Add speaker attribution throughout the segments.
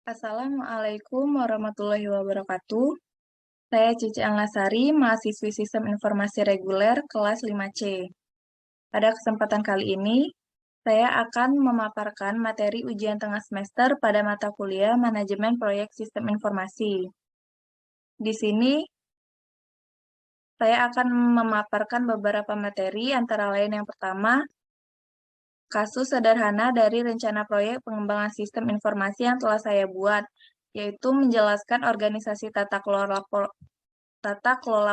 Speaker 1: Assalamualaikum warahmatullahi wabarakatuh. Saya Cici Anglasari, mahasiswi Sistem Informasi Reguler kelas 5C. Pada kesempatan kali ini, saya akan memaparkan materi ujian tengah semester pada mata kuliah Manajemen Proyek Sistem Informasi. Di sini, saya akan memaparkan beberapa materi, antara lain yang pertama, kasus sederhana dari rencana proyek pengembangan sistem informasi yang telah saya buat, yaitu menjelaskan organisasi tata kelola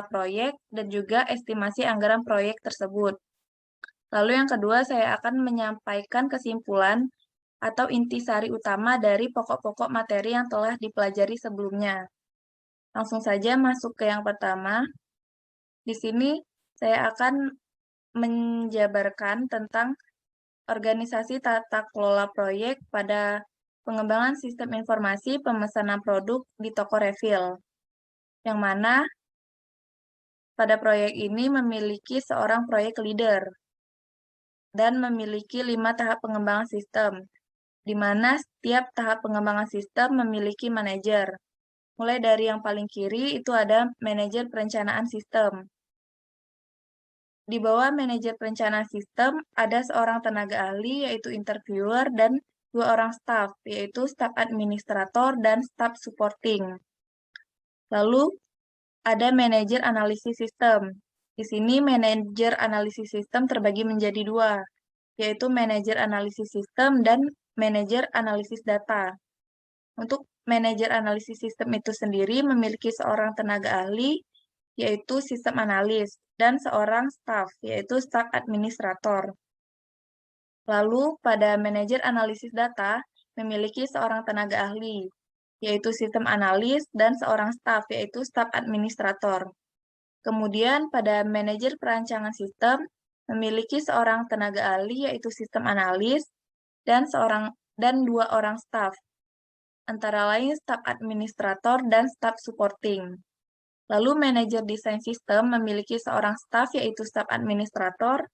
Speaker 1: proyek dan juga estimasi anggaran proyek tersebut. Lalu yang kedua, saya akan menyampaikan kesimpulan atau intisari utama dari pokok-pokok materi yang telah dipelajari sebelumnya. Langsung saja masuk ke yang pertama. Di sini saya akan menjabarkan tentang organisasi tata kelola proyek pada pengembangan sistem informasi pemesanan produk di toko refill, yang mana pada proyek ini memiliki seorang proyek leader dan memiliki 5 tahap pengembangan sistem, di mana setiap tahap pengembangan sistem memiliki manajer. Mulai dari yang paling kiri itu ada manajer perencanaan sistem. Di bawah manajer perencanaan sistem ada seorang tenaga ahli yaitu interviewer dan 2 orang staff yaitu staf administrator dan staf supporting. Lalu ada manajer analisis sistem. Di sini manajer analisis sistem terbagi menjadi 2, yaitu manajer analisis sistem dan manajer analisis data. Untuk manajer analisis sistem itu sendiri memiliki seorang tenaga ahli, yaitu sistem analis, dan seorang staf, yaitu staf administrator. Lalu pada manajer analisis data memiliki seorang tenaga ahli, yaitu sistem analis, dan seorang staf, yaitu staf administrator. Kemudian pada manajer perancangan sistem memiliki seorang tenaga ahli yaitu sistem analis dan 2 orang staf, antara lain staf administrator dan staf supporting. Lalu manajer desain sistem memiliki seorang staf yaitu staf administrator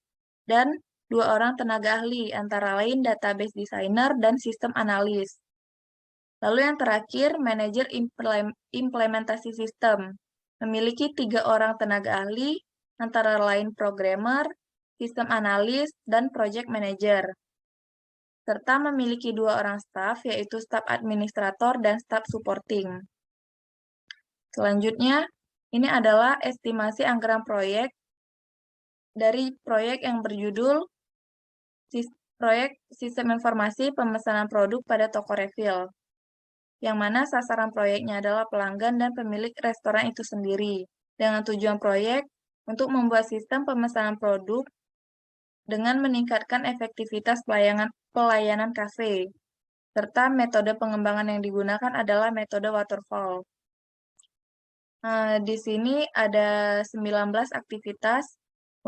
Speaker 1: dan 2 orang tenaga ahli, antara lain database designer dan sistem analis. Lalu yang terakhir, manajer implementasi sistem memiliki 3 orang tenaga ahli, antara lain programmer, sistem analis, dan project manager, serta memiliki 2 orang staf, yaitu staf administrator dan staf supporting. Selanjutnya, ini adalah estimasi anggaran proyek dari proyek yang berjudul Proyek Sistem Informasi Pemesanan Produk pada Toko Refill, yang mana sasaran proyeknya adalah pelanggan dan pemilik restoran itu sendiri, dengan tujuan proyek untuk membuat sistem pemesanan produk dengan meningkatkan efektivitas pelayanan kafe, serta metode pengembangan yang digunakan adalah metode waterfall. Di sini ada 19 aktivitas,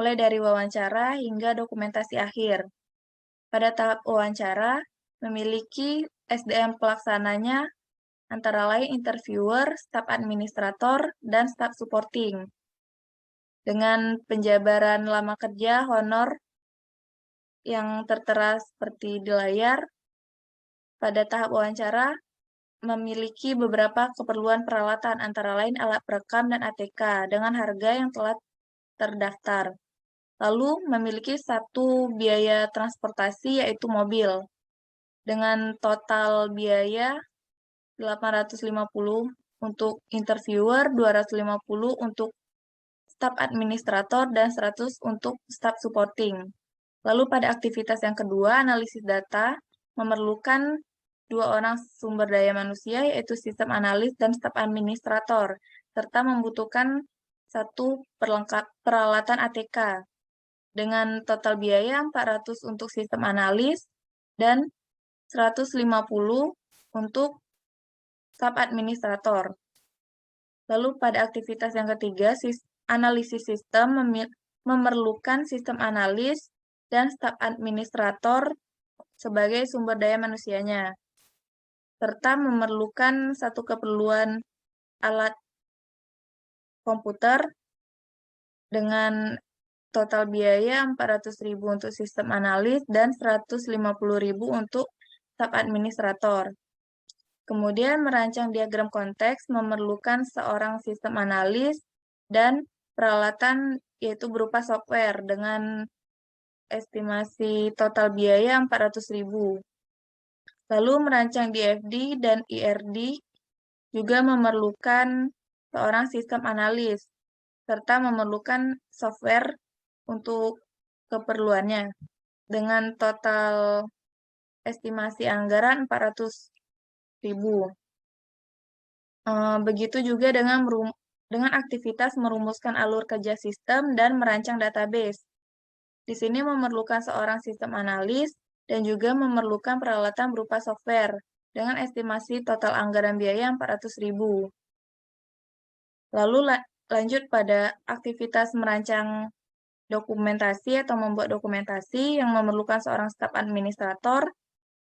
Speaker 1: mulai dari wawancara hingga dokumentasi akhir. Pada tahap wawancara, memiliki SDM pelaksananya antara lain interviewer, staf administrator, dan staf supporting. Dengan penjabaran lama kerja, honor yang tertera seperti di layar, pada tahap wawancara memiliki beberapa keperluan peralatan, antara lain alat perekam dan ATK, dengan harga yang telah terdaftar. Lalu memiliki 1 biaya transportasi yaitu mobil, dengan total biaya 850 untuk interviewer, 250 untuk staf administrator, dan 100 untuk staf supporting. Lalu pada aktivitas yang kedua, analisis data, memerlukan 2 orang sumber daya manusia, yaitu sistem analis dan staf administrator, serta membutuhkan 1 peralatan ATK, dengan total biaya 400 untuk sistem analis dan 150 untuk staf administrator. Lalu pada aktivitas yang ketiga, analisis sistem memerlukan sistem analis dan staf administrator sebagai sumber daya manusianya, serta memerlukan 1 keperluan alat komputer dengan total biaya 400.000 untuk sistem analis dan 150.000 untuk staf administrator. Kemudian merancang diagram konteks memerlukan seorang sistem analis dan peralatan yaitu berupa software dengan estimasi total biaya 400.000. Lalu merancang DFD dan IRD juga memerlukan seorang sistem analis serta memerlukan software untuk keperluannya dengan total estimasi anggaran 400.000. Begitu juga dengan aktivitas merumuskan alur kerja sistem dan merancang database. Di sini memerlukan seorang sistem analis dan juga memerlukan peralatan berupa software dengan estimasi total anggaran biaya 400.000. Lalu lanjut pada aktivitas merancang dokumentasi atau membuat dokumentasi yang memerlukan seorang staf administrator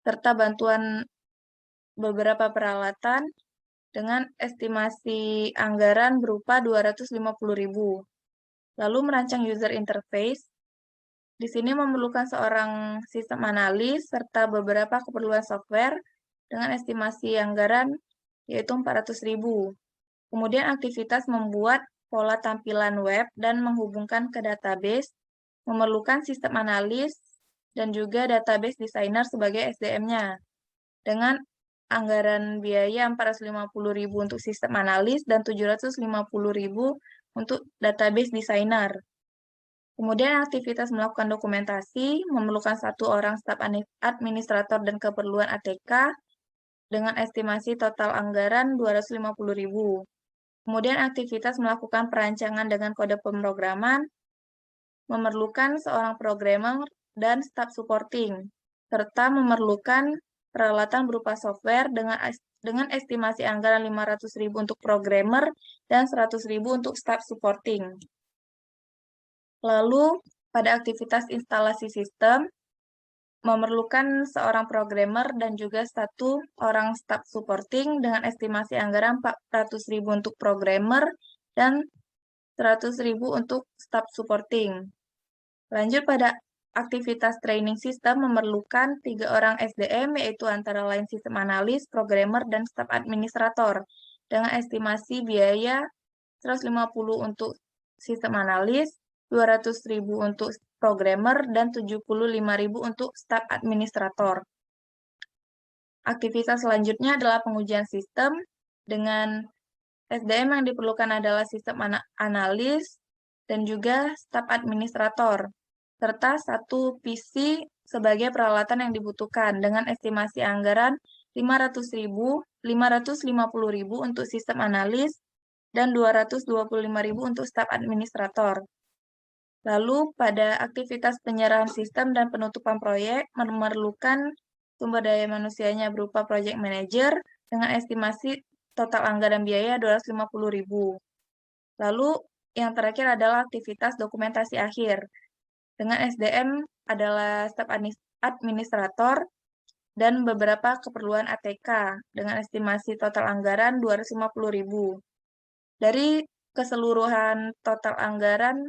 Speaker 1: serta bantuan beberapa peralatan dengan estimasi anggaran berupa 250.000. Lalu merancang user interface. Di sini memerlukan seorang sistem analis serta beberapa keperluan software dengan estimasi anggaran yaitu 400.000. Kemudian aktivitas membuat pola tampilan web dan menghubungkan ke database memerlukan sistem analis dan juga database designer sebagai SDM-nya dengan anggaran biaya 450.000 untuk sistem analis dan 750.000 untuk database designer. Kemudian aktivitas melakukan dokumentasi memerlukan satu orang staf administrator dan keperluan ATK dengan estimasi total anggaran 250.000. Kemudian aktivitas melakukan perancangan dengan kode pemrograman memerlukan seorang programmer dan staf supporting, serta memerlukan peralatan berupa software dengan estimasi anggaran 500.000 untuk programmer dan 100.000 untuk staf supporting. Lalu, pada aktivitas instalasi sistem, memerlukan seorang programmer dan juga satu orang staf supporting dengan estimasi anggaran 400.000 untuk programmer dan 100.000 untuk staf supporting. Lanjut pada aktivitas training system memerlukan 3 orang SDM, yaitu antara lain sistem analis, programmer, dan staf administrator, dengan estimasi biaya 150 untuk sistem analis, 200.000 untuk programmer, dan 75.000 untuk staf administrator. Aktivitas selanjutnya adalah pengujian sistem, dengan SDM yang diperlukan adalah sistem analis, dan juga staf administrator, serta satu PC sebagai peralatan yang dibutuhkan dengan estimasi anggaran 500.000, 550.000 untuk sistem analis, dan 225.000 untuk staf administrator. Lalu, pada aktivitas penyerahan sistem dan penutupan proyek, memerlukan sumber daya manusianya berupa project manager dengan estimasi total anggaran biaya 250.000. Lalu, yang terakhir adalah aktivitas dokumentasi akhir. Dengan SDM adalah staf administrator dan beberapa keperluan ATK dengan estimasi total anggaran 250.000. Dari keseluruhan total anggaran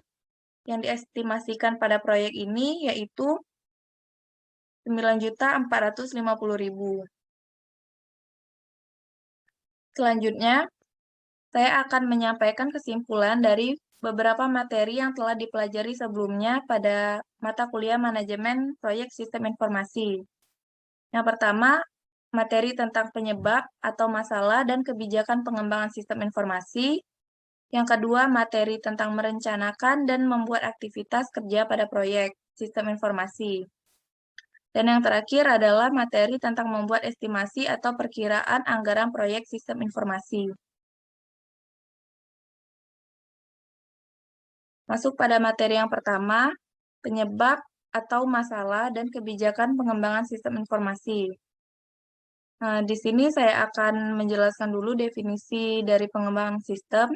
Speaker 1: yang diestimasikan pada proyek ini yaitu 9.450.000. Selanjutnya, saya akan menyampaikan kesimpulan dari beberapa materi yang telah dipelajari sebelumnya pada mata kuliah Manajemen Proyek Sistem Informasi. Yang pertama, materi tentang penyebab atau masalah dan kebijakan pengembangan sistem informasi. Yang kedua, materi tentang merencanakan dan membuat aktivitas kerja pada proyek sistem informasi. Dan yang terakhir adalah materi tentang membuat estimasi atau perkiraan anggaran proyek sistem informasi. Masuk pada materi yang pertama, penyebab atau masalah dan kebijakan pengembangan sistem informasi. Nah, di sini saya akan menjelaskan dulu definisi dari pengembangan sistem.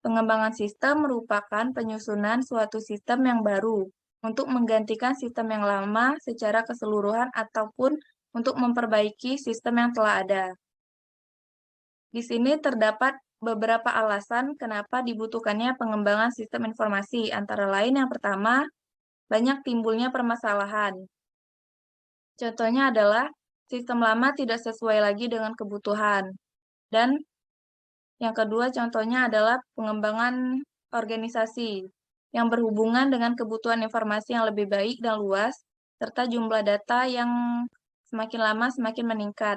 Speaker 1: Pengembangan sistem merupakan penyusunan suatu sistem yang baru untuk menggantikan sistem yang lama secara keseluruhan ataupun untuk memperbaiki sistem yang telah ada. Di sini terdapat beberapa alasan kenapa dibutuhkannya pengembangan sistem informasi, antara lain yang pertama, banyak timbulnya permasalahan. Contohnya adalah sistem lama tidak sesuai lagi dengan kebutuhan. Dan yang kedua contohnya adalah pengembangan organisasi yang berhubungan dengan kebutuhan informasi yang lebih baik dan luas, serta jumlah data yang semakin lama semakin meningkat.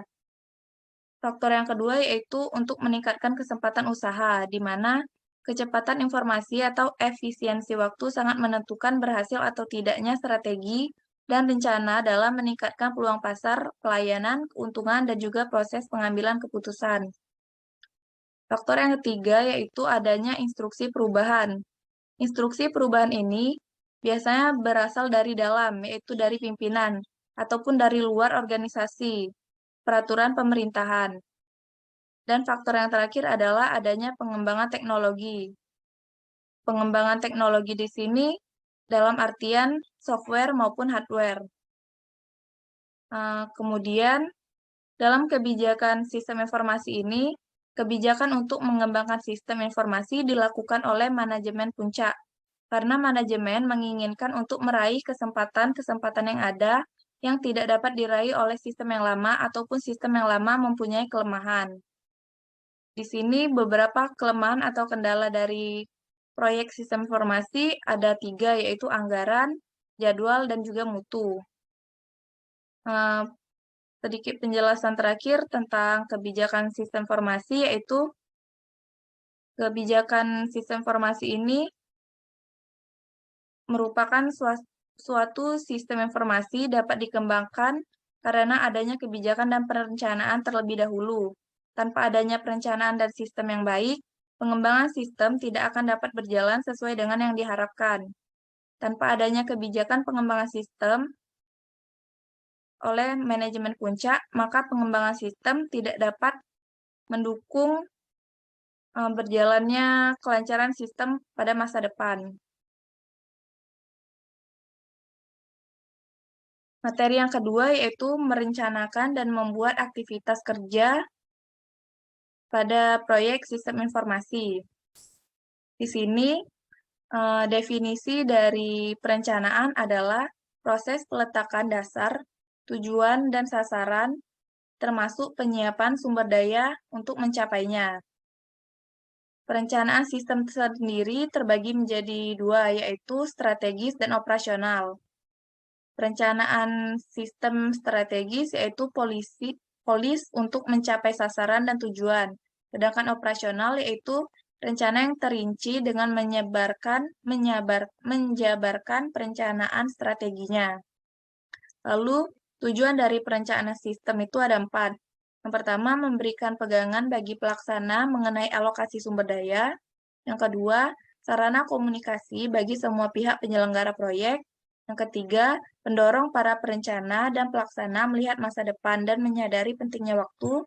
Speaker 1: Faktor yang kedua yaitu untuk meningkatkan kesempatan usaha, di mana kecepatan informasi atau efisiensi waktu sangat menentukan berhasil atau tidaknya strategi dan rencana dalam meningkatkan peluang pasar, pelayanan, keuntungan, dan juga proses pengambilan keputusan. Faktor yang ketiga yaitu adanya instruksi perubahan. Instruksi perubahan ini biasanya berasal dari dalam, yaitu dari pimpinan, ataupun dari luar organisasi, peraturan pemerintahan. Dan faktor yang terakhir adalah adanya pengembangan teknologi. Pengembangan teknologi di sini dalam artian software maupun hardware. Kemudian, dalam kebijakan sistem informasi ini, kebijakan untuk mengembangkan sistem informasi dilakukan oleh manajemen puncak, karena manajemen menginginkan untuk meraih kesempatan-kesempatan yang ada yang tidak dapat diraih oleh sistem yang lama ataupun sistem yang lama mempunyai kelemahan. Di sini beberapa kelemahan atau kendala dari proyek sistem informasi ada 3, yaitu anggaran, jadwal, dan juga mutu. Sedikit penjelasan terakhir tentang kebijakan sistem informasi, yaitu kebijakan sistem informasi ini merupakan suatu sistem informasi dapat dikembangkan karena adanya kebijakan dan perencanaan terlebih dahulu. Tanpa adanya perencanaan dan sistem yang baik, pengembangan sistem tidak akan dapat berjalan sesuai dengan yang diharapkan. Tanpa adanya kebijakan pengembangan sistem oleh manajemen puncak, maka pengembangan sistem tidak dapat mendukung berjalannya kelancaran sistem pada masa depan. Materi yang kedua yaitu merencanakan dan membuat aktivitas kerja pada proyek sistem informasi. Di sini, definisi dari perencanaan adalah proses peletakan dasar, tujuan, dan sasaran, termasuk penyiapan sumber daya untuk mencapainya. Perencanaan sistem sendiri terbagi menjadi 2, yaitu strategis dan operasional. Perencanaan sistem strategis yaitu polis untuk mencapai sasaran dan tujuan, sedangkan operasional yaitu rencana yang terinci dengan menjabarkan perencanaan strateginya. Lalu, tujuan dari perencanaan sistem itu ada 4. Yang pertama, memberikan pegangan bagi pelaksana mengenai alokasi sumber daya. Yang kedua, sarana komunikasi bagi semua pihak penyelenggara proyek. Yang ketiga, pendorong para perencana dan pelaksana melihat masa depan dan menyadari pentingnya waktu.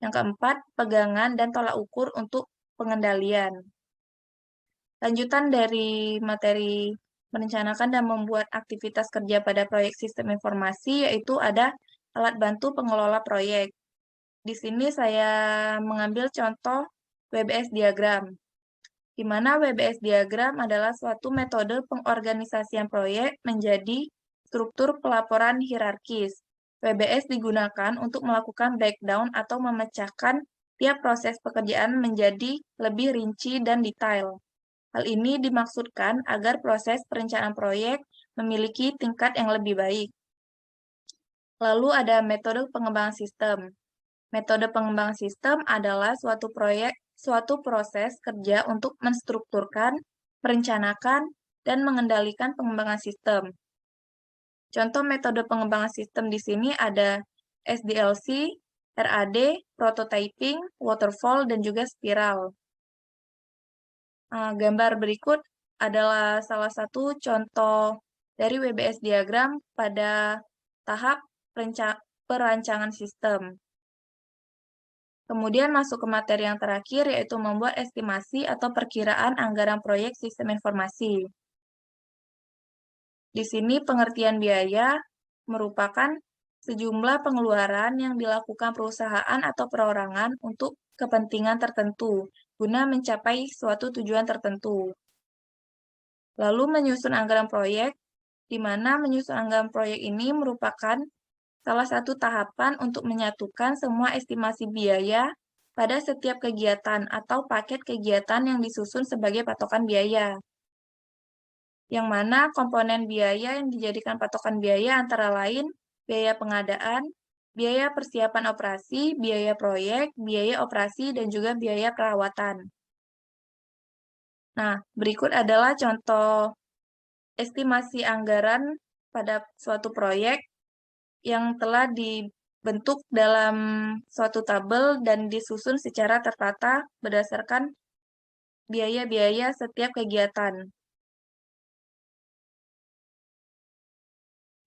Speaker 1: Yang keempat, pegangan dan tolak ukur untuk pengendalian. Lanjutan dari materi merencanakan dan membuat aktivitas kerja pada proyek sistem informasi, yaitu ada alat bantu pengelola proyek. Di sini saya mengambil contoh WBS diagram, di mana WBS diagram adalah suatu metode pengorganisasian proyek menjadi struktur pelaporan hierarkis. WBS digunakan untuk melakukan breakdown atau memecahkan tiap proses pekerjaan menjadi lebih rinci dan detail. Hal ini dimaksudkan agar proses perencanaan proyek memiliki tingkat yang lebih baik. Lalu ada metode pengembangan sistem. Metode pengembangan sistem adalah suatu proses kerja untuk menstrukturkan, merencanakan, dan mengendalikan pengembangan sistem. Contoh metode pengembangan sistem di sini ada SDLC, RAD, prototyping, waterfall, dan juga spiral. Gambar berikut adalah salah satu contoh dari WBS diagram pada tahap perancangan sistem. Kemudian masuk ke materi yang terakhir, yaitu membuat estimasi atau perkiraan anggaran proyek sistem informasi. Di sini pengertian biaya merupakan sejumlah pengeluaran yang dilakukan perusahaan atau perorangan untuk kepentingan tertentu, guna mencapai suatu tujuan tertentu. Lalu menyusun anggaran proyek, di mana menyusun anggaran proyek ini merupakan salah satu tahapan untuk menyatukan semua estimasi biaya pada setiap kegiatan atau paket kegiatan yang disusun sebagai patokan biaya. Yang mana komponen biaya yang dijadikan patokan biaya antara lain biaya pengadaan, biaya persiapan operasi, biaya proyek, biaya operasi, dan juga biaya perawatan. Nah, berikut adalah contoh estimasi anggaran pada suatu proyek yang telah dibentuk dalam suatu tabel dan disusun secara tertata berdasarkan biaya-biaya setiap kegiatan.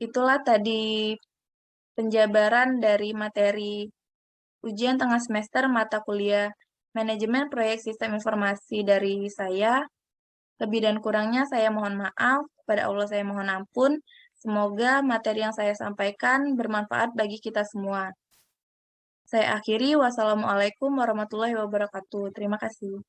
Speaker 1: Itulah tadi penjabaran dari materi ujian tengah semester mata kuliah Manajemen Proyek Sistem Informasi dari saya. Lebih dan kurangnya saya mohon maaf, kepada Allah saya mohon ampun. Semoga materi yang saya sampaikan bermanfaat bagi kita semua. Saya akhiri, wassalamualaikum warahmatullahi wabarakatuh. Terima kasih.